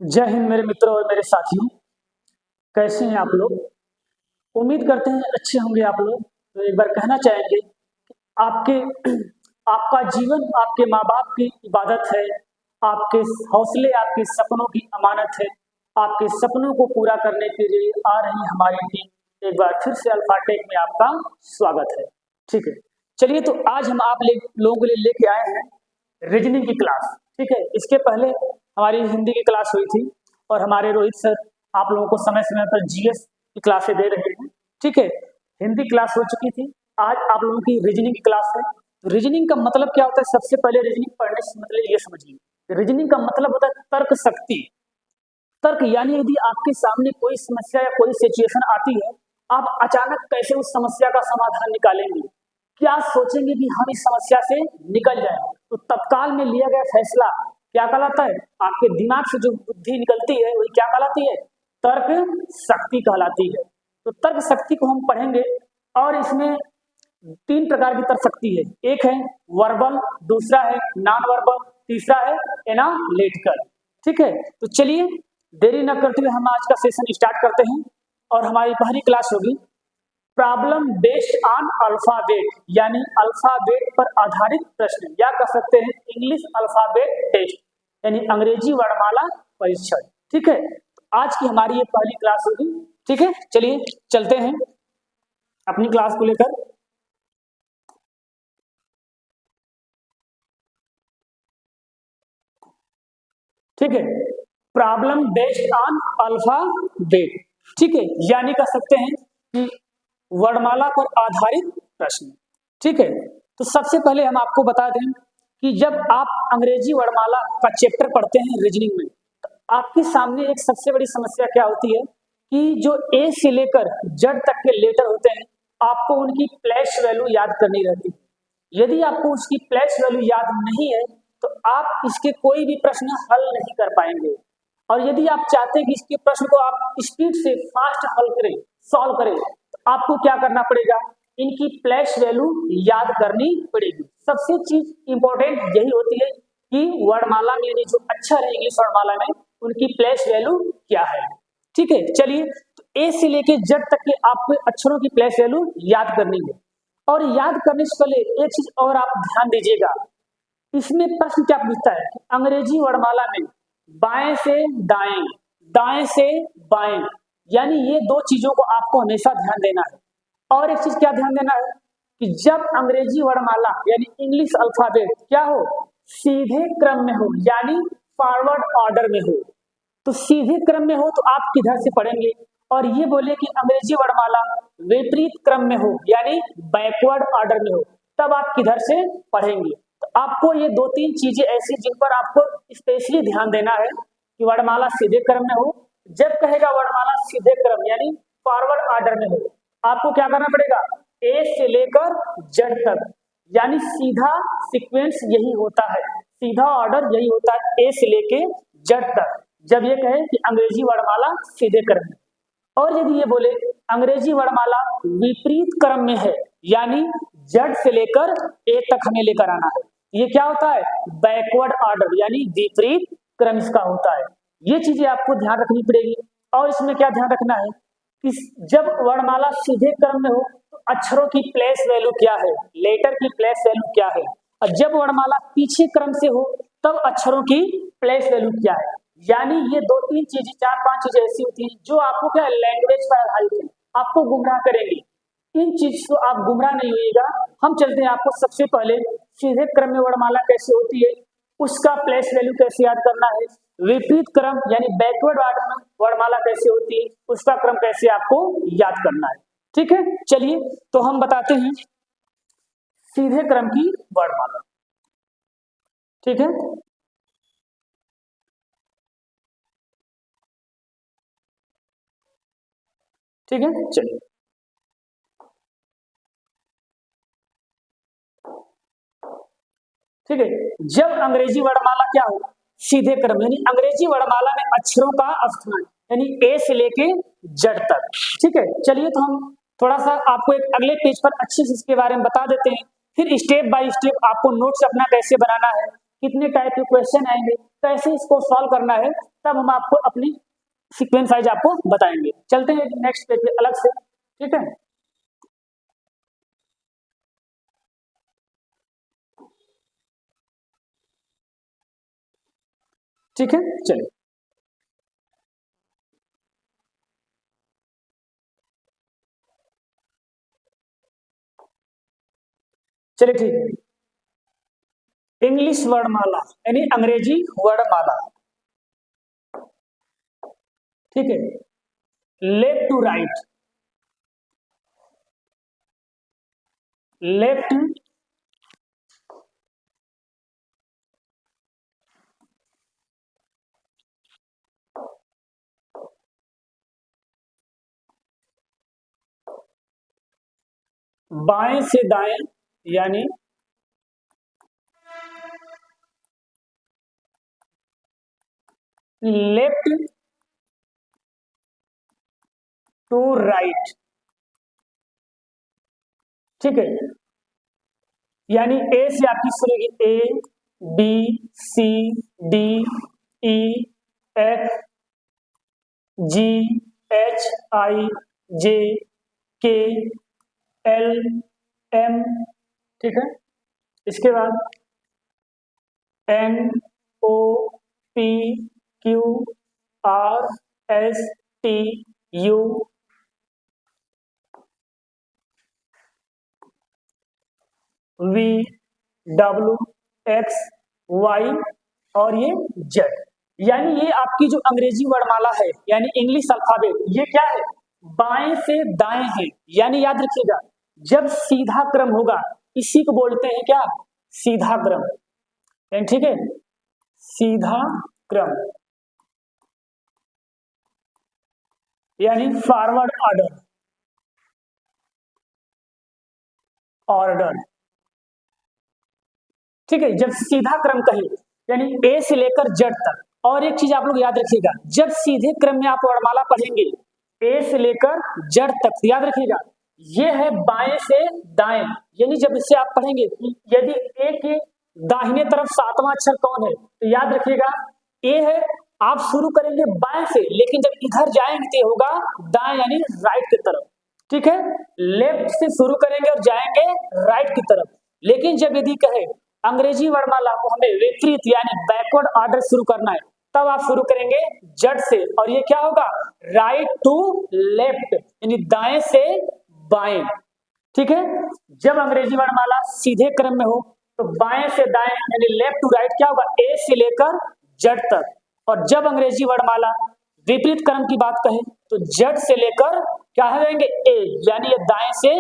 जय हिंद मेरे मित्रों और मेरे साथियों। कैसे हैं आप लोग? उम्मीद करते हैं अच्छे होंगे आप लोग। तो एक बार कहना चाहेंगे आपके आपका जीवन आपके माँ बाप की इबादत है। आपके हौसले आपके सपनों की अमानत है। आपके सपनों को पूरा करने के लिए आ रही हमारी टीम एक बार फिर से अल्फाटेक में आपका स्वागत है। ठीक है, चलिए तो आज हम आप लोगों के लिए लेके आए हैं रीजनिंग की क्लास। ठीक है, इसके पहले हमारी हिंदी की क्लास हुई थी और हमारे रोहित सर आप लोगों को समय समय पर जीएस की क्लासें दे रहे हैं। ठीक है, हिंदी क्लास हो चुकी थी, आज आप लोगों की रीजनिंग की क्लास है। तो रीजनिंग का मतलब क्या होता है? सबसे पहले रीजनिंग पढ़ने से मतलब ये समझिए, रीजनिंग का मतलब होता है तर्क शक्ति। तर्क यानी यदि आपके सामने कोई समस्या या कोई सिचुएशन आती है, आप अचानक कैसे उस समस्या का समाधान निकालेंगे, क्या सोचेंगे कि हम इस समस्या से निकल जाए। तो तत्काल में लिया गया फैसला क्या कहलाता है? आपके दिमाग से जो बुद्धि निकलती है वही क्या कहलाती है? तर्क शक्ति कहलाती है। तो तर्क शक्ति को हम पढ़ेंगे और इसमें तीन प्रकार की तर्क शक्ति है। एक है वर्बल, दूसरा है नॉन वर्बल, तीसरा है एनालिटिकल। ठीक है, तो चलिए देरी न करते हुए हम आज का सेशन स्टार्ट करते हैं और हमारी पहली क्लास होगी प्रॉब्लम बेस्ड ऑन अल्फाबेट, यानी अल्फाबेट पर आधारित प्रश्न, या कह सकते हैं इंग्लिश अल्फाबेट टेस्ट, यानी अंग्रेजी वर्णमाला परीक्षण। ठीक है, आज की हमारी ये पहली क्लास होगी। ठीक है, चलिए चलते हैं अपनी क्लास को लेकर। ठीक है, प्रॉब्लम बेस्ड ऑन अल्फाबेट। ठीक है, यानी कह सकते हैं कि वर्णमाला पर आधारित प्रश्न। ठीक है, तो सबसे पहले हम आपको बता दें कि जब आप अंग्रेजी वर्णमाला का चैप्टर पढ़ते हैं रीजनिंग में, तो आपके सामने एक सबसे बड़ी समस्या क्या होती है कि जो ए से लेकर जेड तक के लेटर होते हैं, आपको उनकी प्लेस वैल्यू याद करनी रहती है। यदि आपको उसकी प्लेस वैल्यू याद नहीं है तो आप इसके कोई भी प्रश्न हल नहीं कर पाएंगे। और यदि आप चाहते हैं कि इसके प्रश्न को आप स्पीड से फास्ट हल करें, सॉल्व करें, तो आपको क्या करना पड़ेगा? इनकी प्लेस वैल्यू याद करनी पड़ेगी। सबसे चीज इंपॉर्टेंट यही होती है कि वर्णमाला में, यानी जो अक्षर है इंग्लिश वर्णमाला में, उनकी प्लेस वैल्यू क्या है। ठीक है, चलिए तो ए से लेके जेड तक के आपको अक्षरों की प्लेस वैल्यू याद करनी है। और याद करने से पहले एक चीज और आप ध्यान दीजिएगा, इसमें प्रश्न क्या पूछता है कि अंग्रेजी वर्णमाला में बाएं से दाएं, दाएं से बाएं, यानी ये दो चीजों को आपको हमेशा ध्यान देना है। और एक चीज क्या ध्यान देना है कि जब अंग्रेजी वर्णमाला यानी इंग्लिश अल्फाबेट क्या हो, सीधे क्रम में हो, यानी फॉरवर्ड ऑर्डर में हो। तो सीधे क्रम में हो तो आप किधर से पढ़ेंगे? और ये बोले कि अंग्रेजी वर्णमाला विपरीत क्रम में हो, यानी बैकवर्ड ऑर्डर में हो, तब आप किधर से पढ़ेंगे? तो आपको ये दो तीन चीजें ऐसी जिन पर आपको स्पेशली ध्यान देना है कि वर्णमाला सीधे क्रम में हो। जब कहेगा वर्णमाला सीधे क्रम यानी फॉरवर्ड ऑर्डर में हो, आपको क्या करना पड़ेगा? ए से लेकर जेड तक, यानी सीधा सीक्वेंस यही होता है, सीधा ऑर्डर यही होता है, ए से लेके जेड तक। जब ये कहे कि अंग्रेजी वर्णमाला सीधे क्रम में, और यदि ये बोले अंग्रेजी वर्णमाला विपरीत क्रम में है, यानी जेड से लेकर ए तक हमें लेकर आना है, ये क्या होता है? बैकवर्ड ऑर्डर, यानी विपरीत क्रम इसका होता है। ये चीजें आपको ध्यान रखनी पड़ेगी। और इसमें क्या ध्यान रखना है कि जब वर्णमाला सीधे क्रम में हो तो अक्षरों की प्लेस वैल्यू क्या है, लेटर की प्लेस वैल्यू क्या है। और जब वर्णमाला पीछे क्रम से हो तब अक्षरों की प्लेस वैल्यू क्या है। यानी ये दो तीन चीजें, चार पांच चीजें ऐसी होती हैं जो आपको क्या लैंग्वेज पर आधारित है, आपको गुमराह करेंगी। इन चीज से आप गुमराह नहीं होइएगा। हम चलते हैं आपको सबसे पहले सीधे क्रम में वर्णमाला कैसे होती है, उसका प्लेस वैल्यू कैसे याद करना है। विपरीत क्रम यानी बैकवर्ड ऑर्डर में वर्णमाला कैसे होती है, उसका क्रम कैसे आपको याद करना है। ठीक है, चलिए तो हम बताते हैं सीधे क्रम की वर्णमाला। ठीक है, ठीक है, चलिए ठीक है। जब अंग्रेजी वर्णमाला क्या हो, सीधे क्रम, यानी अंग्रेजी वर्णमाला में अक्षरों का स्थान यानी ए से लेके जेड तक। ठीक है, चलिए तो हम थोड़ा सा आपको एक अगले पेज पर अच्छे से इसके बारे में बता देते हैं, फिर स्टेप बाय स्टेप आपको नोट्स अपना कैसे बनाना है कितने टाइप के क्वेश्चन आएंगे, कैसे इसको सॉल्व करना है, तब हम आपको अपनी सीक्वेंस वाइज आपको बताएंगे। चलते हैं नेक्स्ट पेज पे अलग से, ठीक है। ठीक है, चलिए। चलिए ठीक है, इंग्लिश वर्णमाला यानी अंग्रेजी वर्णमाला, ठीक है। लेफ्ट टू राइट, लेफ्ट बाएं से दाएं यानी लेफ्ट टू राइट, ठीक है। यानी ए से आपकी सुनेगी A B C D E F G H I J K L M, ठीक है। इसके बाद N O P Q R S T U V W X Y और ये जेड। यानी ये आपकी जो अंग्रेजी वर्णमाला है यानी इंग्लिश अल्फाबेट, ये क्या है, बाएं से दाएं है। यानी याद रखिएगा, जब सीधा क्रम होगा इसी को बोलते हैं क्या, सीधा क्रम, ठीक है, सीधा क्रम यानी फॉरवर्ड ऑर्डर, ऑर्डर, ठीक है। जब सीधा क्रम कहे यानी ए से लेकर जेड तक। और एक चीज आप लोग याद रखिएगा, जब सीधे क्रम में आप वर्णमाला पढ़ेंगे ए से लेकर जेड तक, याद रखिएगा ये है बाएं से दाएं। यानी जब इसे आप पढ़ेंगे, यदि ए के दाहिने तरफ सातवां अक्षर कौन है, तो याद रखिएगा ए है। आप शुरू करेंगे बाएं से, लेकिन जब इधर जाएंगे तो होगा दाएं यानी राइट की तरफ, ठीक है। लेफ्ट से शुरू करेंगे और जाएंगे राइट की तरफ। लेकिन जब यदि कहे अंग्रेजी वर्णमाला को हमें विपरीत यानी बैकवर्ड ऑर्डर शुरू करना है, तब आप शुरू करेंगे जड़ से, और ये क्या होगा, राइट टू लेफ्ट यानी दाएं से बाएं, ठीक है। जब अंग्रेजी वर्णमाला सीधे क्रम में हो तो बाएं से दाएं यानी लेफ्ट टू राइट क्या होगा, ए से लेकर जेड तक। और जब अंग्रेजी वर्णमाला विपरीत क्रम की बात कहे तो जेड से लेकर क्या रहेंगे, ए, यानी ये दाएं से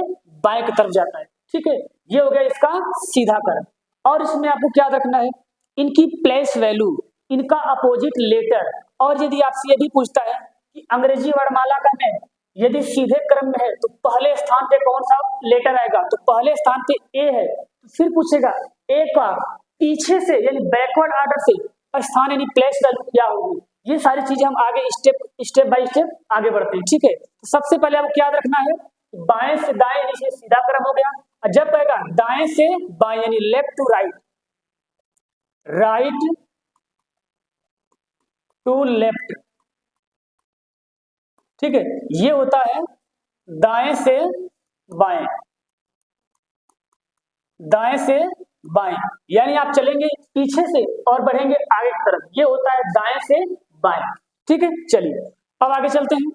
बाएं की तरफ जाता है, ठीक है। ये हो गया इसका सीधा क्रम। और इसमें आपको क्या रखना है, इनकी प्लेस वैल्यू, इनका अपोजिट लेटर। और यदि आपसे ये भी पूछता है कि अंग्रेजी वर्णमाला का में यदि सीधे क्रम में है तो पहले स्थान पे कौन सा लेटर आएगा, तो पहले स्थान पे ए है। तो फिर पूछेगा ए का पीछे से यानी बैकवर्ड ऑर्डर से स्थान यानी प्लेस वैल्यू क्या होगी। ये सारी चीजें हम आगे स्टेप बाय स्टेप आगे बढ़ते हैं, ठीक है। तो सबसे पहले आपको क्या रखना है, बाएं से दाएं यानी सीधा क्रम हो गया। और जब कहेगा दाएं से बाएं यानी left to right, right to left, ठीक है। ये होता है दाएं से बाएं, दाएं से बाएं यानी आप चलेंगे पीछे से और बढ़ेंगे आगे की तरफ, ये होता है दाएं से बाएं, ठीक है। चलिए अब आगे चलते हैं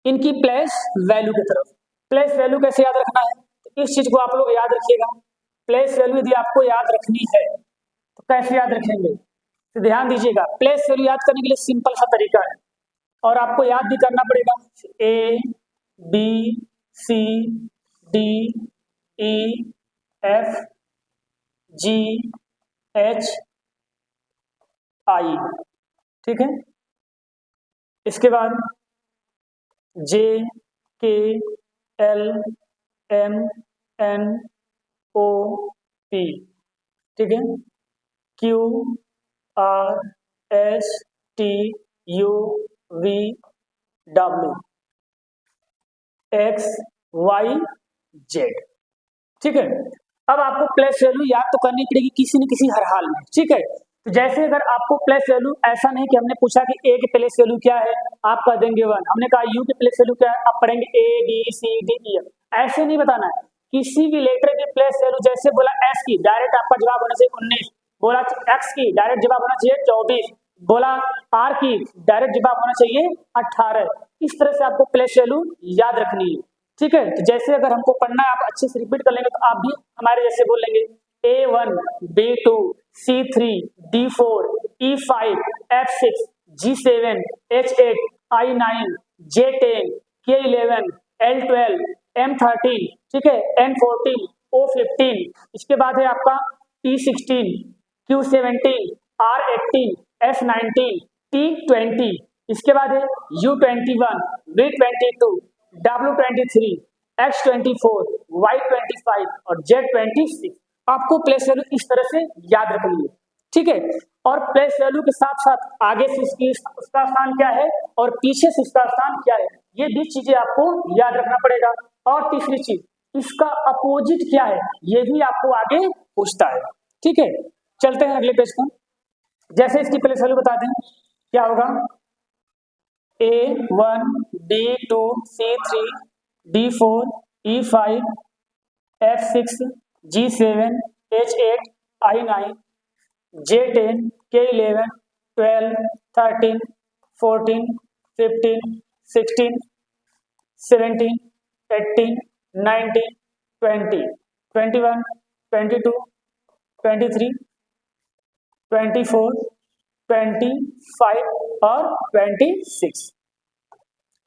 इनकी प्लेस वैल्यू की तरफ। प्लेस वैल्यू कैसे याद रखना है, तो इस चीज को आप लोग याद रखिएगा। प्लेस वैल्यू यदि आपको याद रखनी है तो कैसे याद रखेंगे, तो ध्यान दीजिएगा, प्लेस वैल्यू याद करने के लिए सिंपल सा तरीका है और आपको याद भी करना पड़ेगा। A B C D E F G H I, ठीक है। इसके बाद J K L M N O P, ठीक है। Q R S T U V W X Y Z, ठीक है। अब आपको प्लेस वैल्यू याद तो करनी पड़ेगी किसी न किसी हर हाल में, ठीक है। तो जैसे अगर आपको प्लेस वैल्यू, ऐसा नहीं कि हमने पूछा कि ए की प्लेस वैल्यू क्या है, आप कह देंगे 1, हमने कहा यू की प्लेस वैल्यू क्या है, आप पढ़ेंगे A B C D E F, ऐसे नहीं बताना है। किसी भी लेटर की प्लेस वैल्यू, जैसे बोला एस की, डायरेक्ट आपका जवाब होना चाहिए 19, बोला एक्स की, डायरेक्ट जवाब होना चाहिए 24, बोला आर की, डायरेक्ट जवाब होना चाहिए 18। इस तरह से आपको प्लेस वैल्यू याद रखनी है, ठीक है। तो जैसे अगर हमको पढ़ना है, आप अच्छे से रिपीट कर लेंगे तो आप भी हमारे जैसे बोल लेंगे A1 B2 C3 D4 E5 F6 G7 H8 I9 J10 K11 L12 M13, ठीक है, N14 O15, इसके बाद है आपका P16 Q17 R18 F19 T20, इसके बाद है U21 V22 W23 X24 Y25 और Z26। आपको प्लेस वैल्यू इस तरह से याद रखनी है, ठीक है। और प्लेस वैल्यू के साथ साथ आगे से उसका स्थान क्या है और पीछे से उसका स्थान क्या है, ये भी चीजें आपको याद रखना पड़ेगा। और तीसरी चीज, इसका अपोजिट क्या है, ये भी आपको आगे पूछता है, ठीक है। चलते हैं अगले पेज पर। जैसे इसकी प्लेस वैल्यू बता दें, क्या होगा, A1 B2 C3 D4 E5 F6 G7 H8 I9 J10 K11 12 13 14 15 16 17 18 19 20 21 22 23 24 25 और 26,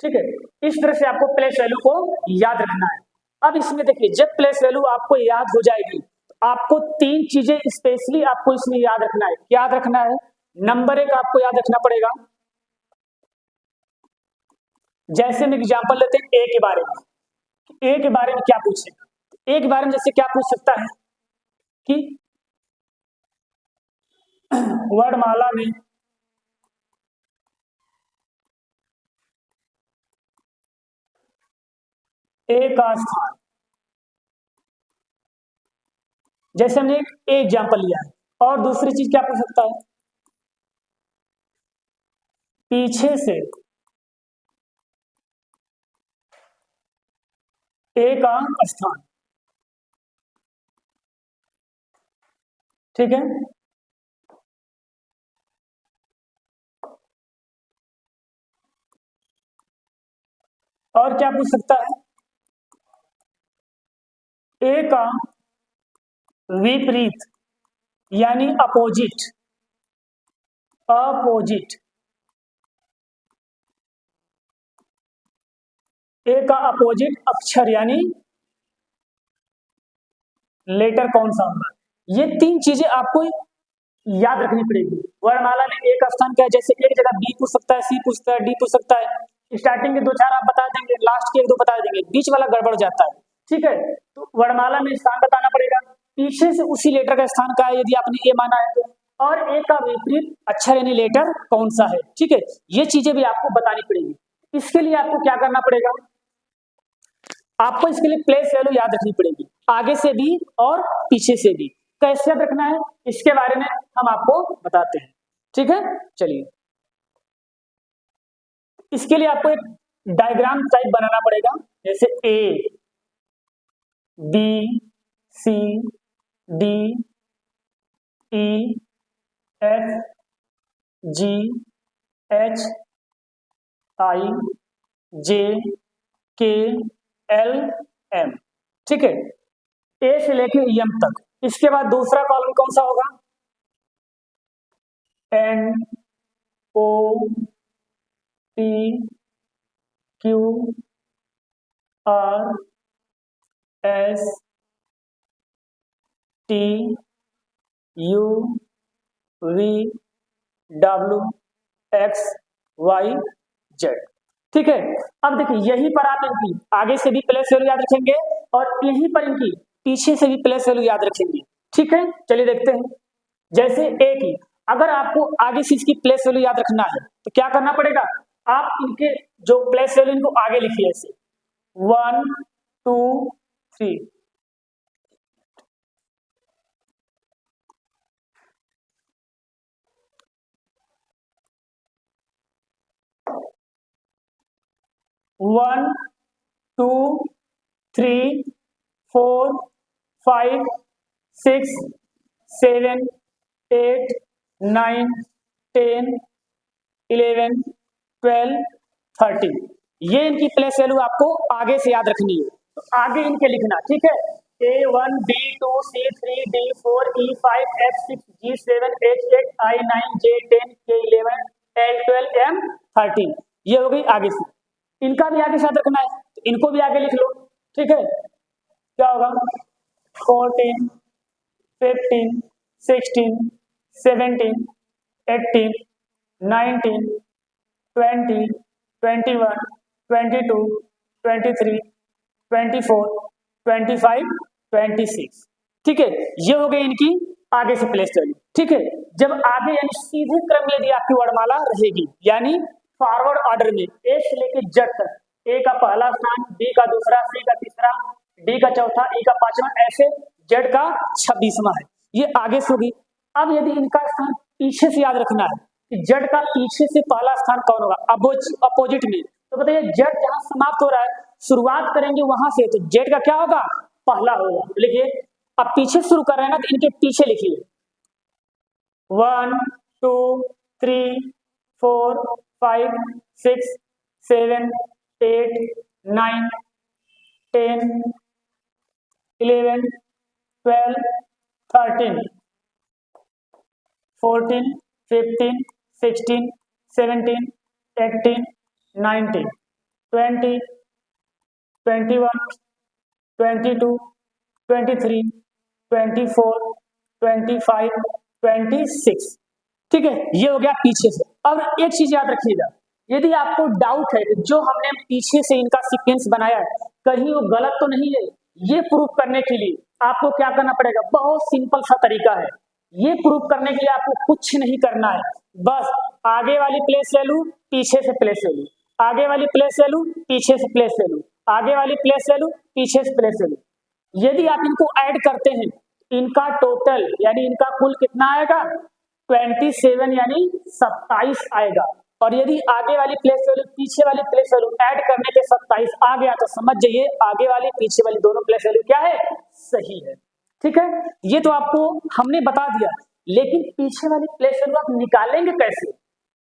ठीक है। इस तरह से आपको प्लेस वैल्यू को याद रखना है। अब इसमें देखिए, जब प्लेस वैल्यू आपको याद हो जाएगी, आपको 3 चीजें स्पेशली आपको इसमें याद रखना है। याद रखना है, नंबर 1 आपको याद रखना पड़ेगा। जैसे हम एग्जांपल लेते हैं ए के बारे में, ए के बारे में क्या पूछेगा, ए के बारे में जैसे क्या पूछ सकता है कि वर्णमाला में ए का स्थान, जैसे हमने एक एग्जाम्पल लिया है। और दूसरी चीज क्या पूछ सकता है, पीछे से ए का स्थान, ठीक है। और क्या पूछ सकता है, ए का विपरीत यानी अपोजिट, अपोजिट, ए का अपोजिट अक्षर यानी लेटर कौन सा होगा। ये 3 चीजें आपको याद रखनी पड़ेगी। वर्णमाला में ए का स्थान क्या है, जैसे एक जगह बी पूछ सकता है, सी पूछ सकता है, डी पूछ सकता है। स्टार्टिंग के 2-4 आप बता देंगे, लास्ट के 1-2 बता देंगे, बीच वाला गड़बड़ जाता है, ठीक है। तो वर्णमाला में स्थान बताना पड़ेगा, पीछे से उसी लेटर का स्थान का है यदि आपने ए माना है तो, और ए का विपरीत अक्षर यानी लेटर कौन सा है, ठीक है। ये चीजें भी आपको बतानी पड़ेगी। इसके लिए आपको क्या करना पड़ेगा, आपको इसके लिए प्लेस वैल्यू याद रखनी पड़ेगी, आगे से भी और पीछे से भी। कैसे याद रखना है, इसके बारे में हम आपको बताते हैं, ठीक है। चलिए, इसके लिए आपको एक डायग्राम टाइप बनाना पड़ेगा, जैसे A B C D E F G H I J K L M, ठीक है, ए से लेके एम तक। इसके बाद दूसरा कॉलम कौन सा होगा, N O P Q R S T U V W X Y Z, ठीक है। अब देखिए, यहीं पर आप इनकी आगे से भी प्लेस वैल्यू याद रखेंगे और यहीं पर इनकी पीछे से भी प्लेस वैल्यू याद रखेंगे, ठीक है। चलिए देखते हैं, जैसे ए की, अगर आपको आगे से इसकी प्लेस वैल्यू याद रखना है तो क्या करना पड़ेगा, आप इनके जो प्लेस वैल्यू इनको आगे लिखिए, ऐसे 1 2 3, 1 2 3 4 5 6 7 8 9 10 11 12 13। ये इनकी प्लेस वैल्यू आपको आगे से याद रखनी है, तो आगे इनके लिखना, ठीक है। A1 B2 C3 D4 E5 F6 G7 H8 I9 J10 K11 L12 M13। ये हो गई आगे से। इनका भी आगे से याद रखना है, तो इनको भी आगे लिख लो, ठीक है। क्या होगा 14 15 16 17 18 19 20 21 22 23 24 25 26, ठीक है। ये हो गई इनकी आगे से प्लेस वैल्यू, ठीक है। जब आगे यानी सीधे क्रम में यदि आपकी वर्णमाला रहेगी, यानी फॉरवर्ड ऑर्डर में ए से लेकर जेड तक, ए का पहला स्थान, बी का दूसरा, सी का तीसरा, डी का चौथा, ई का पांचवा, ऐसे जेड का 26वां है, ये आगे से होगी। अब यदि इनका स्थान पीछे से याद रखना है कि जेड का पीछे से पहला स्थान कौन होगा, अपोजिट में, तो बताइए जेड जहां समाप्त हो रहा है शुरुआत करेंगे वहां से, तो जेड का क्या होगा पहला होगा। लिखिए, अब पीछे शुरू कर रहे हैं ना, तो इनके पीछे लिखिए 1 2 3 4 5 6 7 8 9 10 11 12 13 14 15 16 17 18 19 20 21 22 23 24 25 26, ठीक है। ये हो गया पीछे से। अब एक चीज याद रखिएगा, यदि आपको डाउट है कि जो हमने पीछे से इनका सीक्वेंस बनाया है कहीं वो गलत तो नहीं है, ये प्रूफ करने के लिए आपको क्या करना पड़ेगा, बहुत सिंपल सा तरीका है। ये प्रूफ करने के लिए आपको कुछ नहीं करना है, बस आगे वाली प्लेस वैल्यू पीछे से प्लेस वैल्यू, आगे वाली प्लेस वैल्यू पीछे से प्लेस वैल्यू, आगे वाली प्लेस वैल्यू पीछे से प्लेस वैल्यू। यदि आप इनको ऐड करते हैं, इनका टोटल यानी इनका कुल कितना आएगा 27 यानी 27 आएगा। और यदि आगे वाली प्लेस वैल्यू पीछे वाली प्लेस वैल्यू ऐड करने पे 27 आ गया, तो समझ जाइए आगे वाली पीछे वाली दोनों प्लेस वैल्यू क्या है, सही है, ठीक है। ये तो आपको हमने बता दिया, लेकिन पीछे वाली प्लेस वैल्यू आप निकालेंगे कैसे,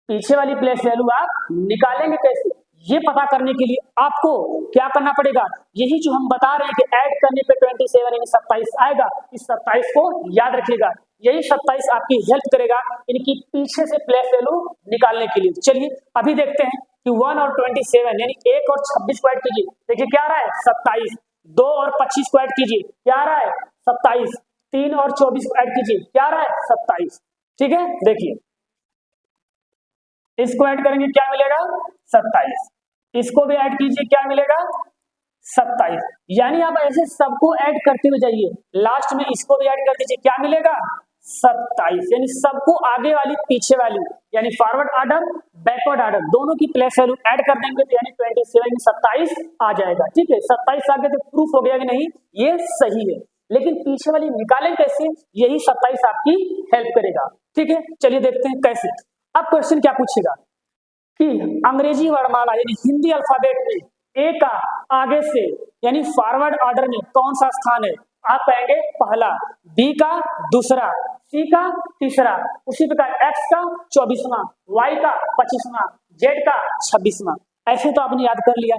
पीछे वाली प्लेस वैल्यू आप निकालेंगे कैसे, ये पता करने के लिए आपको क्या करना पड़ेगा, यही जो हम बता रहे हैं कि ऐड करने पे 27 यानी 27 आएगा, इस 27 को याद रखिएगा, यही 27 आपकी हेल्प करेगा इनकी पीछे से प्लेस वैल्यू निकालने के लिए। चलिए अभी देखते हैं कि 1 और 27 यानी 1 और 26 को ऐड कीजिए, देखिए क्या आ रहा है 27, 2 और 25 को ऐड कीजिए, क्या आ रहा है 27, 3 और 24 को ऐड कीजिए, क्या आ रहा है 27, ठीक है। देखिए इसको ऐड करेंगे क्या मिलेगा 27, इसको भी ऐड कीजिए क्या मिलेगा 27, यानी आप ऐसे सबको ऐड करते हुए जाइए, लास्ट में इसको भी ऐड कर दीजिए, क्या मिलेगा 27, यानी सबको आगे वाली पीछे वाली यानी फॉरवर्ड ऑर्डर बैकवर्ड ऑर्डर दोनों की प्लेस वैल्यू ऐड कर देंगे, तो यानी 27 में 27 आ जाएगा, ठीक है। 27 आ गया तो प्रूफ हो गया कि नहीं ये सही है, लेकिन पीछे वाली निकालें कैसे, यही 27 आपकी हेल्प करेगा, ठीक है। चलिए देखते हैं कैसे। अब क्वेश्चन क्या पूछेगा कि अंग्रेजी वर्णमाला यानी हिंदी अल्फाबेट में ए का आगे से यानी फॉरवर्ड ऑर्डर में कौन सा स्थान है, आप कहेंगे पहला, बी का दूसरा, सी का तीसरा, उसी प्रकार एक्स का 24वां, वाई का 25वां, जेड का 26वां, ऐसे तो आपने याद कर लिया,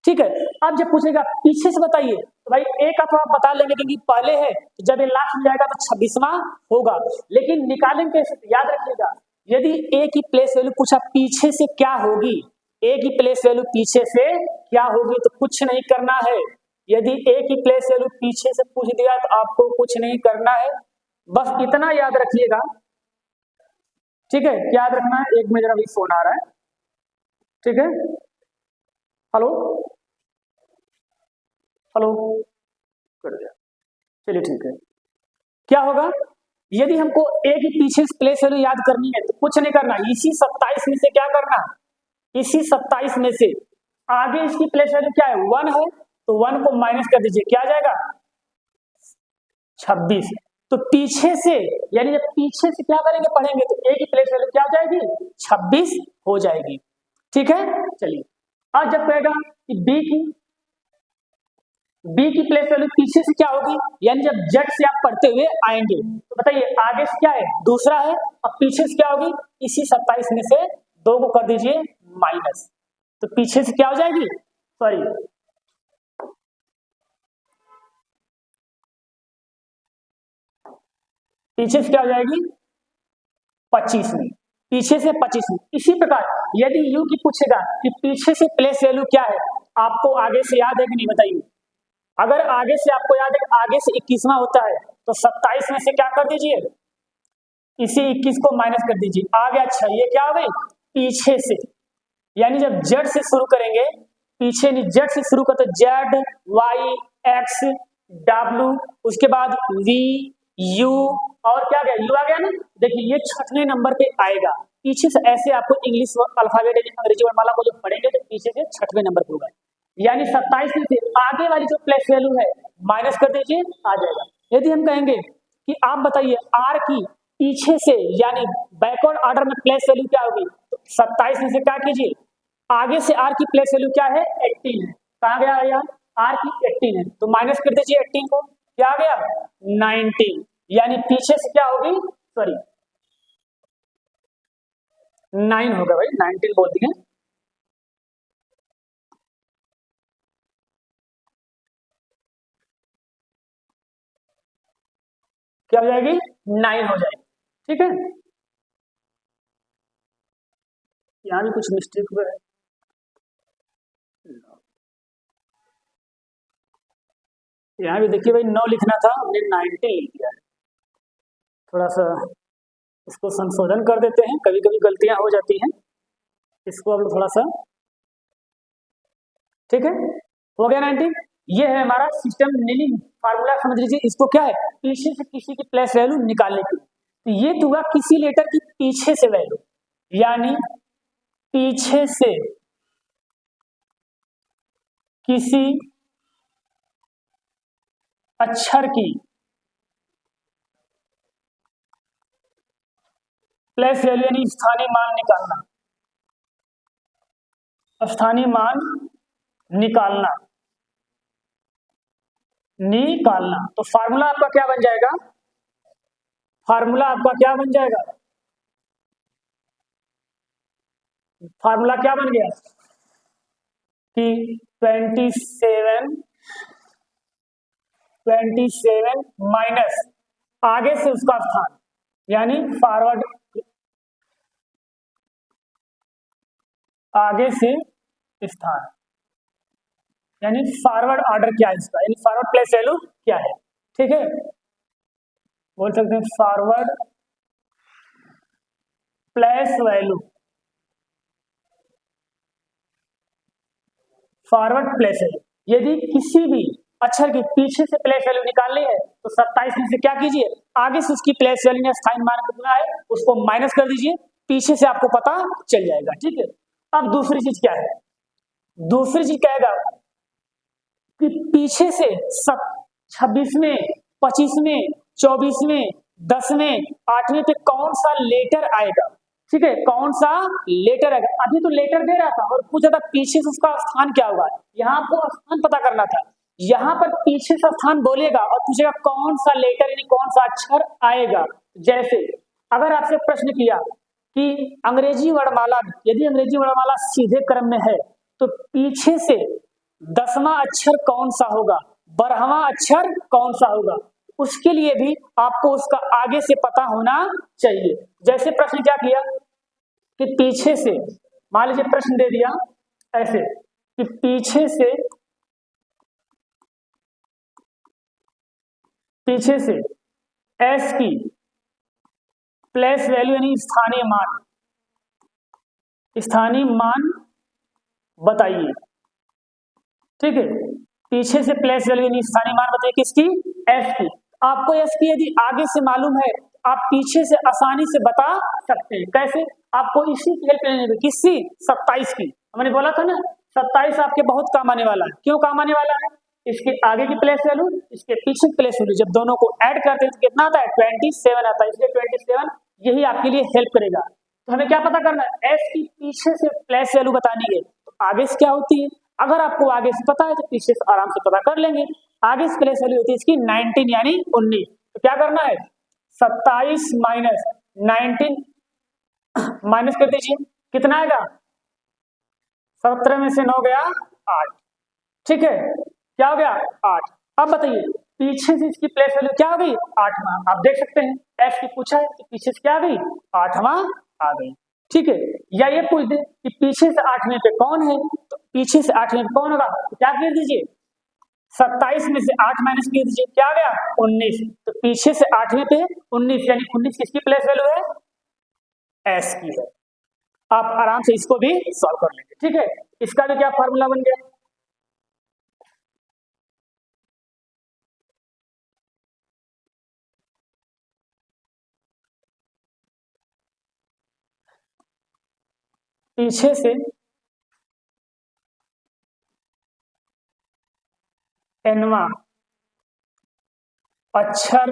ठीक है। अब जब पूछेगा पीछे से बताइए, तो भाई ए का तो आप बता लेंगे क्योंकि पहले है, तो जब ये लास्ट में जाएगा तो 26वां होगा, लेकिन निकालेंगे कैसे, याद रखिएगा यदि ए की प्लेस वैल्यू पूछा पीछे से क्या होगी, ए की प्लेस वैल्यू पीछे से क्या होगी, तो कुछ नहीं करना है, यदि ए की प्लेस वैल्यू पीछे से पूछ दिया तो आपको कुछ नहीं करना है, बस इतना याद रखिएगा, ठीक है। याद रखना है, एक में जरा भी फोन आ रहा है, ठीक है। हेलो हेलो कर दिया, चलिए ठीक है। क्या होगा यदि हमको ए की पीछे प्लेस वैल्यू याद करनी है तो कुछ नहीं करना, इसी 27 में से क्या करना, इसी 27 में से आगे इसकी प्लेस वैल्यू क्या है 1 है, तो 1 को माइनस कर दीजिए, क्या आ जाएगा 26, तो पीछे से यानी जब पीछे से क्या करेंगे पढ़ेंगे तो ए की प्लेस वैल्यू क्या हो जाएगी 26 हो जाएगी, ठीक है। चलिए आज जब कहेगा कि बी की प्लेस वैल्यू पीछे से क्या होगी, यानी जब जेड से आप पढ़ते हुए आएंगे तो बताइए आगे से क्या है, दूसरा है, और पीछे से क्या होगी, इसी 27 में से 2 को कर दीजिए माइनस, तो पीछे से क्या हो जाएगी, सॉरी पीछे से क्या हो जाएगी 25 में, पीछे से 25 में। इसी प्रकार यदि यू की पूछेगा कि पीछे से प्लेस वैल्यू क्या है, आपको आगे से याद है कि नहीं बताइए, अगर आगे से आपको याद है कि आगे से 21वां होता है तो 27 में से क्या कर दीजिए, इसी 21 को माइनस कर दीजिए, आ गया 6, ये क्या हो गई पीछे से, यानी जब जेड से शुरू करेंगे, पीछे नहीं जेड से शुरू करते, जेड वाई एक्स डब्ल्यू, उसके बाद वी यू, और क्या गया यू आ गया ना, देखिए ये 6वें नंबर पे आएगा, पीछे से ऐसे आपको इंग्लिश अल्फाबेट अंग्रेजी वर्णमाला को जो पढ़ेंगे तो पीछे से 6वें नंबर पे होगा, यानी 27 में से आगे वाली जो प्लेस वैल्यू है माइनस कर दीजिए, आ जाएगा। यदि हम कहेंगे कि आप बताइए आर की पीछे से यानी बैकवर्ड ऑर्डर में प्लेस वैल्यू क्या होगी, तो 27 में से क्या कीजिए, आगे से आर की प्लेस वैल्यू क्या है 18 है, कहा गया यार आर की 18 है, तो माइनस कर दीजिए 18 को, क्या आ गया 19, यानी पीछे से क्या होगी, सॉरी 9 होगा भाई, 19 बोल दिए, क्या हो जाएगी 9 हो जाएगी, ठीक है। यहां भी कुछ मिस्टेक हुआ है, यहाँ भी देखिए भाई 9 लिखना था, हमने 90 लिख दिया है, थोड़ा सा इसको संशोधन कर देते हैं, कभी कभी गलतियां हो जाती हैं, इसको अब थोड़ा सा, ठीक है, हो गया 90। ये है हमारा सिस्टम नीलिंग फार्मूला, समझ लीजिए इसको क्या है, पीछे से किसी की प्लेस वैल्यू निकालने की, तो ये तो हुआ किसी लेटर की पीछे से वैल्यू, यानी पीछे से किसी अक्षर की प्लेस वैल्यू यानी स्थानीय मान निकालना, स्थानीय मान निकालना, तो फार्मूला आपका क्या बन जाएगा, फार्मूला आपका क्या बन जाएगा, फार्मूला क्या बन गया कि 27 माइनस आगे से उसका स्थान, यानी फॉरवर्ड, आगे से स्थान, यानी फॉरवर्ड ऑर्डर क्या है इसका, यानी फॉरवर्ड प्लेस वैल्यू क्या है, ठीक है, बोल सकते हैं forward place value, forward place value, यदि किसी भी अक्षर की पीछे से प्लेस वैल्यू निकालनी है तो 27 में से क्या कीजिए, आगे से उसकी प्लेस वैल्यू स्थानीय मान कितना है उसको माइनस कर दीजिए, पीछे से आपको पता चल जाएगा, ठीक है। अब दूसरी चीज क्या है, दूसरी चीज कहेगा कि पीछे से 26वें 25वें 24वें 10वें 8वें पे कौन सा लेटर आएगा, ठीक है, कौन सा लेटर आएगा, अभी तो लेटर दे रहा था और पूछा था पीछे से उसका स्थान क्या होगा, यहाँ आपको स्थान पता करना था, यहाँ पर पीछे से स्थान बोलेगा और पूछेगा कौन सा लेटर यानी कौन सा अक्षर आएगा, जैसे अगर आपसे प्रश्न किया कि अंग्रेजी वर्णमाला, यदि अंग्रेजी वर्णमाला सीधे क्रम में है तो पीछे से 10वां अक्षर कौन सा होगा, 12वां अक्षर कौन सा होगा, उसके लिए भी आपको उसका आगे से पता होना चाहिए। जैसे प्रश्न क्या किया कि पीछे से, मान लीजिए प्रश्न दे दिया ऐसे कि पीछे से एस की प्लेस वैल्यू यानी स्थानीय मान बताइए, ठीक है, पीछे से प्लेस वैल्यू यानी स्थानीय मान बताइए किसकी, एस की। आपको एस की यदि आगे से मालूम है आप पीछे से आसानी से बता सकते हैं, कैसे, आपको इसी की हेल्प लेनी है, किसकी 27 की, हमने बोला था ना 27 आपके बहुत काम आने वाला है, क्यों काम आने वाला है, इसके आगे की प्लेस वैल्यू इसके पीछे की प्लेस वैल्यू जब दोनों को ऐड करते हैं तो कितना आता है 27 आता है, इसलिए 27 यही आपके लिए हेल्प करेगा। तो हमें क्या पता करना है, एस की पीछे से प्लेस वैल्यू बतानी है, तो आगे से क्या होती है, अगर आपको आगे से पता है तो पीछे से आराम से पता कर लेंगे। आगे से प्लेस वैल्यू होती है इसकी 19 यानी 19। तो क्या करना है, 27 माइनस 19 माइनस कर दीजिए, कितना आएगा, 17 में से 9 गया 8, ठीक है, क्या हो गया 8। अब बताइए पीछे से इसकी प्लेस वैल्यू क्या आ गई, 8वां। आप देख सकते हैं एफ की पूछा है तो पीछे से क्या आ गई, 8वां आ गई, ठीक है। या ये पूछ दे कि पीछे से 8वें पे कौन है, तो पीछे से 8वें पे कौन होगा, तो क्या कर दीजिए, 27 में से 8 माइनस कर दीजिए, क्या आ गया 19। तो पीछे से 8वें पे 19 यानी 19 किसकी प्लेस वैल्यू है, एस की है। आप आराम से इसको भी सॉल्व कर लेंगे, ठीक है। इसका भी क्या फॉर्मूला बन गया, पीछे से एनवा अक्षर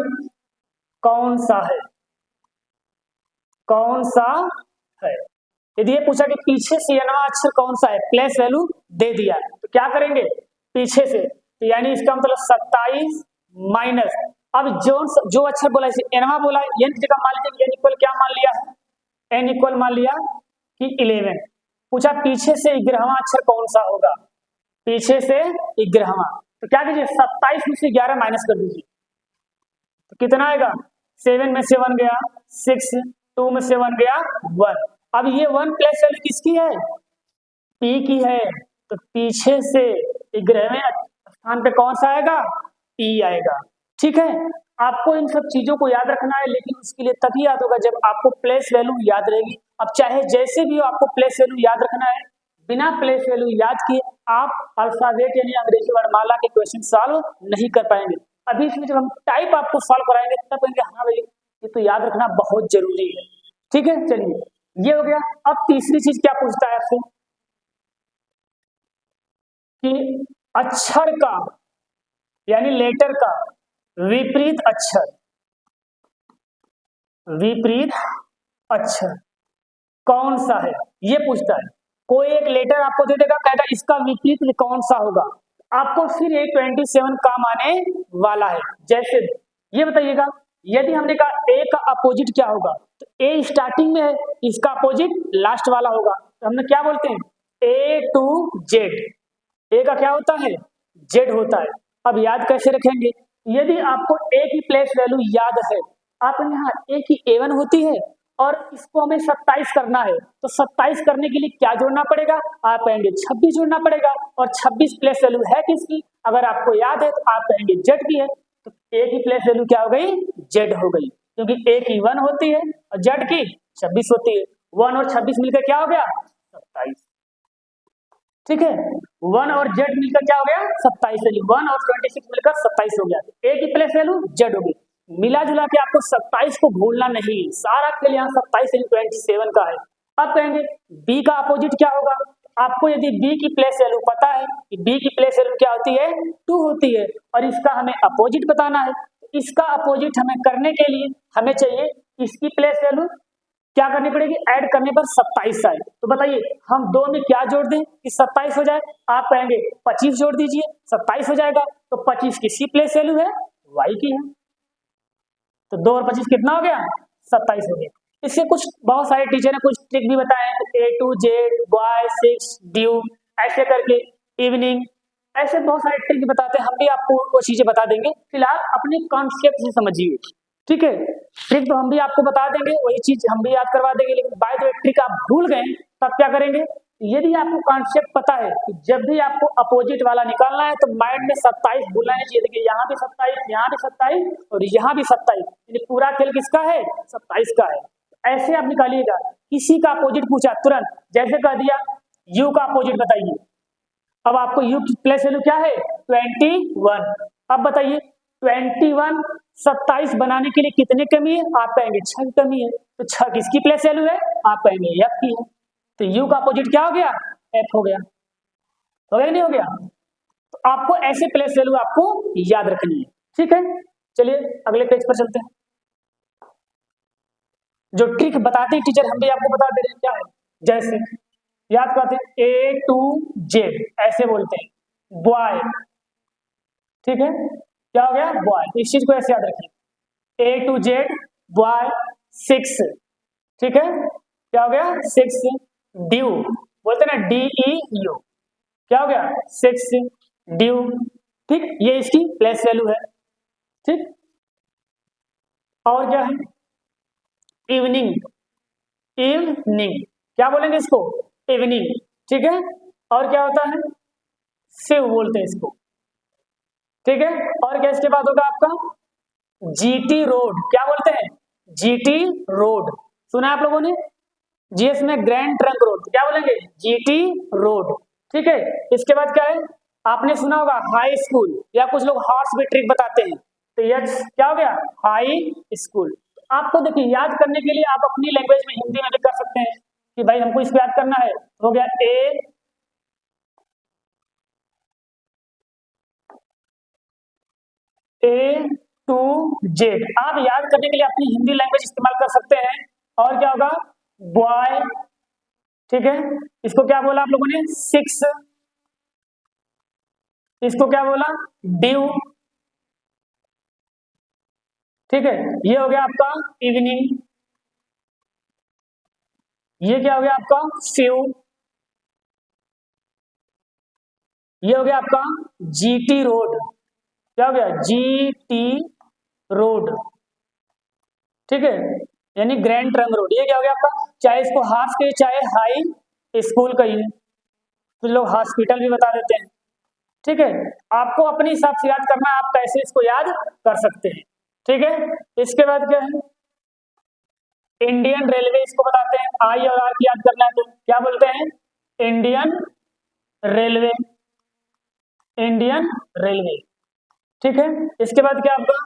कौन सा है, कौन सा है। यदि ये पूछा कि पीछे से एनवा अक्षर कौन सा है, प्लेस वैल्यू दे दिया तो क्या करेंगे, पीछे से, तो यानी इसका मतलब 27 माइनस, अब जो अक्षर बोला इसे एनवा बोला, एन की जगह मान लीजिए एन इक्वल क्या मान लिया है, एन इक्वल मान लिया कि 11। पूछा पीछे से 11वां अक्षर कौन सा होगा, पीछे से 11वां, तो क्या कीजिए 27 में से 11 माइनस कर दीजिए, तो कितना आएगा, 7 में से 1 गया 6, 2 में से 1 गया 1। अब ये 1 प्लस वैल्यू किसकी है, पी की है, तो पीछे से 11वें स्थान पे कौन सा आएगा, पी आएगा, ठीक है। आपको इन सब चीजों को याद रखना है, लेकिन उसके लिए तभी याद होगा जब आपको प्लेस वैल्यू याद रहेगी। अब चाहे जैसे भी हो आपको प्लेस वैल्यू याद रखना है, बिना प्लेस वैल्यू याद किए आप अल्फाबेट यानी अंग्रेजी वर्णमाला के क्वेश्चन सॉल्व नहीं कर पाएंगे। अभी इसमें जब हम टाइप आपको सॉल्व कराएंगे तब कहेंगे हाँ भाई ये तो याद रखना बहुत जरूरी है, ठीक है। चलिए ये हो गया। अब तीसरी चीज क्या पूछता है आपसे कि अक्षर का यानी लेटर का विपरीत अक्षर, विपरीत अक्षर कौन सा है, ये पूछता है। कोई एक लेटर आपको दे देगा, कहेगा इसका विपरीत कौन सा होगा, आपको फिर ये 27 काम आने वाला है। जैसे ये बताइएगा, यदि हमने कहा ए का अपोजिट क्या होगा, तो ए स्टार्टिंग में है, इसका अपोजिट लास्ट वाला होगा, तो हमने क्या बोलते हैं, ए टू जेड। ए का क्या होता है, जेड होता है। अब याद कैसे रखेंगे, यदि आपको ए की प्लेस वैल्यू याद है, आप यहाँ ए की A1 होती है और इसको हमें 27 करना है, तो 27 करने के लिए क्या जोड़ना पड़ेगा, आप कहेंगे 26 जोड़ना पड़ेगा, और 26 प्लेस वैल्यू है किसकी, अगर आपको याद है तो आप कहेंगे जेड की है, तो ए की प्लेस वैल्यू क्या हो गई, जेड हो गई, क्योंकि ए की 1 होती है और जेड की 26 होती है। 1 और 26 मिलकर क्या हो गया, 27, ठीक है। 1 और जेड मिलकर क्या हो गया, 27। 1 और 26 मिलकर 27 हो गया, ए की प्लेस वैल्यू जेड हो गई। मिला जुला के आपको 27 को भूलना नहीं, सारा खेल यहाँ 27 यानी 27 का है। अब कहेंगे बी का अपोजिट क्या होगा, आपको यदि बी की प्लेस वैल्यू पता है कि बी की प्लेस वैल्यू क्या होती है, 2 होती है, और इसका हमें अपोजिट बताना है, इसका अपोजिट हमें करने के लिए हमें चाहिए इसकी प्लेस वैल्यू क्या करनी पड़ेगी, ऐड करने पर 27 आए। तो बताइए हम दो में क्या जोड़ दें कि 27 हो जाए, आप कहेंगे 25 जोड़ दीजिए, 27 हो जाएगा। तो 25 किसकी प्लेस वैल्यू है, वाई की है, तो 2 और 25 कितना हो गया, 27 हो गया। इससे कुछ बहुत सारे टीचर ने कुछ ट्रिक भी बताए हैं, A to Z, boy 6 due, ऐसे करके इवनिंग, ऐसे बहुत सारे ट्रिक बताते हैं, हम भी आपको वो चीजें बता देंगे। फिलहाल अपने कॉन्सेप्ट से समझिए, ठीक है। ट्रिक तो हम भी आपको बता देंगे, वही चीज हम भी याद करवा देंगे, लेकिन बाय द वे ट्रिक आप भूल गए तब क्या करेंगे, यदि आपको कॉन्सेप्ट पता है कि जब भी आपको अपोजिट वाला निकालना है तो माइंड में 27 भूलना नहीं चाहिए। देखिए यहाँ भी 27, यहाँ भी 27 और यहाँ भी 27, यानी पूरा खेल किसका है, 27 का है। ऐसे आप निकालिएगा। किसी का अपोजिट पूछा तुरंत, जैसे कह दिया यू का अपोजिट बताइए, अब आपको यू की प्लेस वैल्यू क्या है, 21। अब बताइए 21 27 बनाने के लिए कितने कमी है, आप कहेंगे 6 की कमी है, तो 6 किसकी प्लेस वैल्यू है, आप कहेंगे एफ की है, तो यू का अपोजिट क्या हो गया, एफ हो गया, हो गया नहीं हो गया। तो आपको ऐसे प्लेस वैल्यू आपको याद रखनी है, ठीक है। चलिए अगले पेज पर चलते हैं। जो ट्रिक बताते हैं टीचर हम भी आपको बता दे रहे हैं क्या है, जैसे याद करते हैं, A to Z ऐसे बोलते हैं, बॉय। ठीक है, क्या हो गया, बॉय। इस चीज को ऐसे याद रखिए, A to Z बॉय 6। ठीक है, क्या हो गया, 6। ड्यू बोलते हैं ना, DEU, क्या हो गया, 6 ड्यू। ठीक, ये इसकी प्लेस वैल्यू है। ठीक, और क्या है, इवनिंग। इवनिंग क्या बोलेंगे इसको, इवनिंग। ठीक है, और क्या होता है, सिव बोलते हैं इसको। ठीक है, और क्या इसके बाद होगा आपका, GT रोड, क्या बोलते हैं, GT रोड। सुना आप लोगों ने, जीएस में ग्रैंड ट्रंक रोड, क्या बोलेंगे, GT रोड। ठीक है, इसके बाद क्या है, आपने सुना होगा हाई स्कूल, या कुछ लोग हॉर्स भी ट्रिक बताते हैं, तो ये क्या हो गया, हाई स्कूल। आपको देखिए याद करने के लिए आप अपनी लैंग्वेज में, हिंदी में भी कर सकते हैं कि भाई हमको इसको याद करना है, हो गया A to Z। आप याद करने के लिए अपनी हिंदी लैंग्वेज इस्तेमाल कर सकते हैं। और क्या होगा, बॉय। ठीक है, इसको क्या बोला आप लोगों ने, 6। इसको क्या बोला, ड्यू। ठीक है, ये हो गया आपका इवनिंग। ये क्या हो गया आपका, फ्यू। ये हो गया आपका GT रोड, क्या हो गया, GT रोड। ठीक है, यानी ग्रैंड ट्रंक रोड। ये क्या हो गया आपका, चाहे इसको हाफ के चाहे हाई स्कूल कहिए, तो लोग हॉस्पिटल भी बता देते हैं। ठीक है, आपको अपने हिसाब से याद करना है, आप कैसे इसको याद कर सकते हैं। ठीक है, इसके बाद क्या है, इंडियन रेलवे, इसको बताते हैं, आई और आर की याद करना है तो क्या बोलते हैं, इंडियन रेलवे। Indian railway. ठीक है, इसके बाद क्या आपका,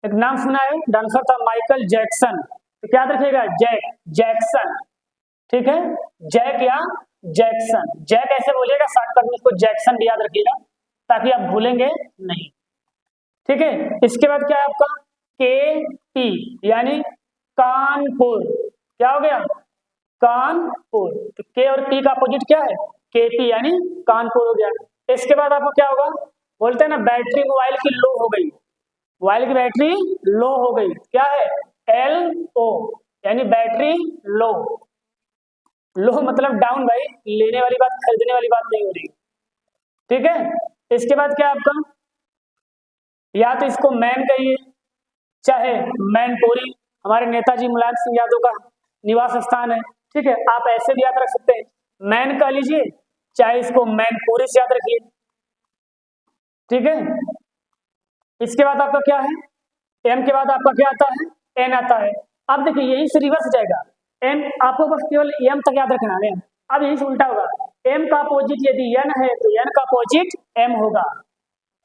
एक नाम सुना है, डांसर था माइकल जैक्सन, तो क्या याद रखिएगा, जैक्सन। ठीक है, जैक या जैक्सन, जैक ऐसे बोलिएगा, शॉर्टकट में इसको जैक्सन भी याद रखिएगा, ताकि आप भूलेंगे नहीं। ठीक है, इसके बाद क्या है आपका, KP यानी कानपुर। क्या हो गया, कानपुर। तो के और पी का अपोजिट क्या है, KP यानी कानपुर हो गया। इसके बाद आपको क्या होगा, बोलते हैं ना, बैटरी मोबाइल की लो हो गई, मोबाइल की बैटरी लो हो गई, क्या है, LO यानी बैटरी लो। लो मतलब डाउन भाई, लेने वाली बात, खरीदने वाली बात नहीं हो रही। ठीक है, इसके बाद क्या आपका, या तो इसको मैन कहिए, चाहे मैनपुरी, हमारे नेताजी मुलायम सिंह यादव का निवास स्थान है। ठीक है, आप ऐसे भी याद रख सकते हैं, मैन कह लीजिए, चाहे इसको मैनपुरी से याद रखिए। ठीक है, इसके बाद आपका क्या है, M के बाद आपका क्या आता है, N आता है। अब देखिए यहीं से रिवर्स जाएगा, M आपको बस केवल M तक याद रखना है। अब यहीं से उल्टा होगा, M का अपोजिट यदि N है तो N का अपोजिट M होगा,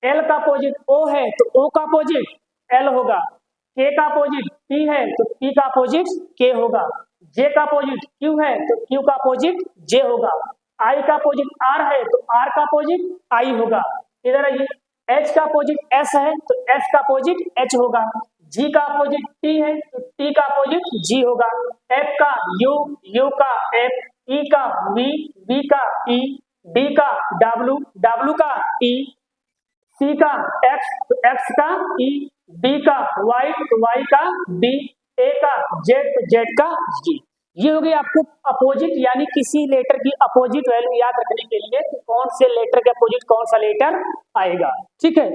L का अपोजिट O है तो O का अपोजिट L होगा, K का अपोजिट P है तो P का अपोजिट K होगा, J का अपोजिट Q है तो Q का अपोजिट J होगा, I का अपोजिट R है तो R का अपोजिट I होगा। इधर आइए, H का अपोजिट S है तो S का अपोजिट H होगा, G का अपोजिट T है तो T का अपोजिट G होगा, F का U, U का F, E का V, V का E, D का W, W का E, C का X तो X का E, B का Y तो Y का D, A का Z तो Z का G। ये हो गई आपको अपोजिट, यानी किसी लेटर की अपोजिट वैल्यू याद रखने के लिए कि कौन से लेटर के अपोजिट कौन सा लेटर आएगा। ठीक है,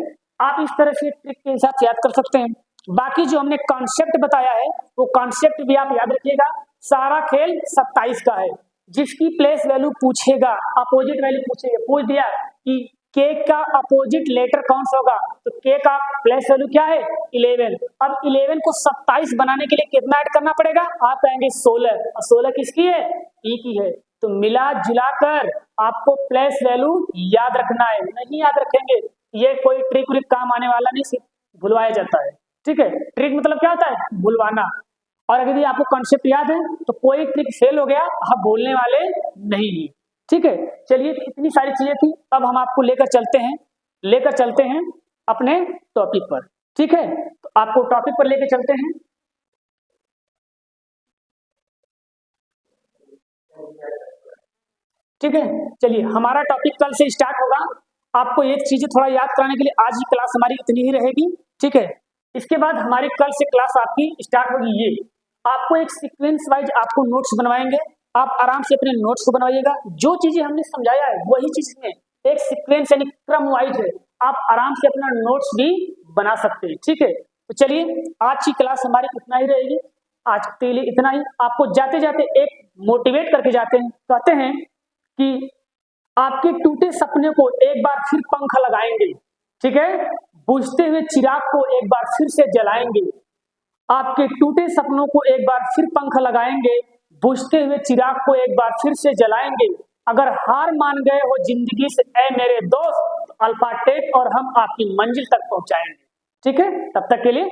आप इस तरह से ट्रिक के हिसाब से याद कर सकते हैं। बाकी जो हमने कॉन्सेप्ट बताया है वो कॉन्सेप्ट भी आप याद रखिएगा। सारा खेल 27 का है, जिसकी प्लेस वैल्यू पूछेगा, अपोजिट वैल्यू पूछेगा, पूछ दिया कि के का अपोजिट लेटर कौन सा होगा, तो के का प्लेस वैल्यू क्या है, 11। अब 11 को 27 बनाने के लिए कितना ऐड करना पड़ेगा, आप कहेंगे 16, और 16 किसकी है, ई की है। तो मिला जुलाकर आपको प्लेस वैल्यू याद रखना है, नहीं याद रखेंगे ये कोई ट्रिक व्रिक काम आने वाला नहीं, सिर्फ भुलवाया जाता है। ठीक है, ट्रिक मतलब क्या होता है, भुलवाना। और अगर यदि आपको कॉन्सेप्ट याद है तो कोई ट्रिक फेल हो गया आप बोलने वाले नहीं है। ठीक है, चलिए इतनी सारी चीजें थी, अब हम आपको लेकर चलते हैं अपने टॉपिक पर। ठीक है, तो आपको टॉपिक पर लेकर चलते हैं। ठीक है, चलिए हमारा टॉपिक कल से स्टार्ट होगा। आपको ये चीजें थोड़ा याद कराने के लिए आज की क्लास हमारी इतनी ही रहेगी। ठीक है, इसके बाद हमारी कल से क्लास आपकी स्टार्ट होगी। ये आपको एक सीक्वेंस वाइज आपको नोट्स बनवाएंगे, आप आराम से अपने नोट्स को बनवाइएगा। जो चीजें हमने समझाया है वही चीज में एक सीक्वेंस यानी क्रम वाइज है, आप आराम से अपना नोट्स भी बना सकते हैं। ठीक है, तो चलिए आज की क्लास हमारी इतना ही रहेगी। आज के लिए इतना ही। आपको जाते जाते एक मोटिवेट करके जाते हैं, कहते हैं कि आपके टूटे सपने को एक बार फिर पंख लगाएंगे। ठीक है, बुझते हुए चिराग को एक बार फिर से जलाएंगे। आपके टूटे सपनों को एक बार फिर पंख लगाएंगे, बुझते हुए चिराग को एक बार फिर से जलाएंगे। अगर हार मान गए हो जिंदगी से ऐ मेरे दोस्त, तो अल्फा टेक और हम आपकी मंजिल तक पहुंचाएंगे। ठीक है, तब तक के लिए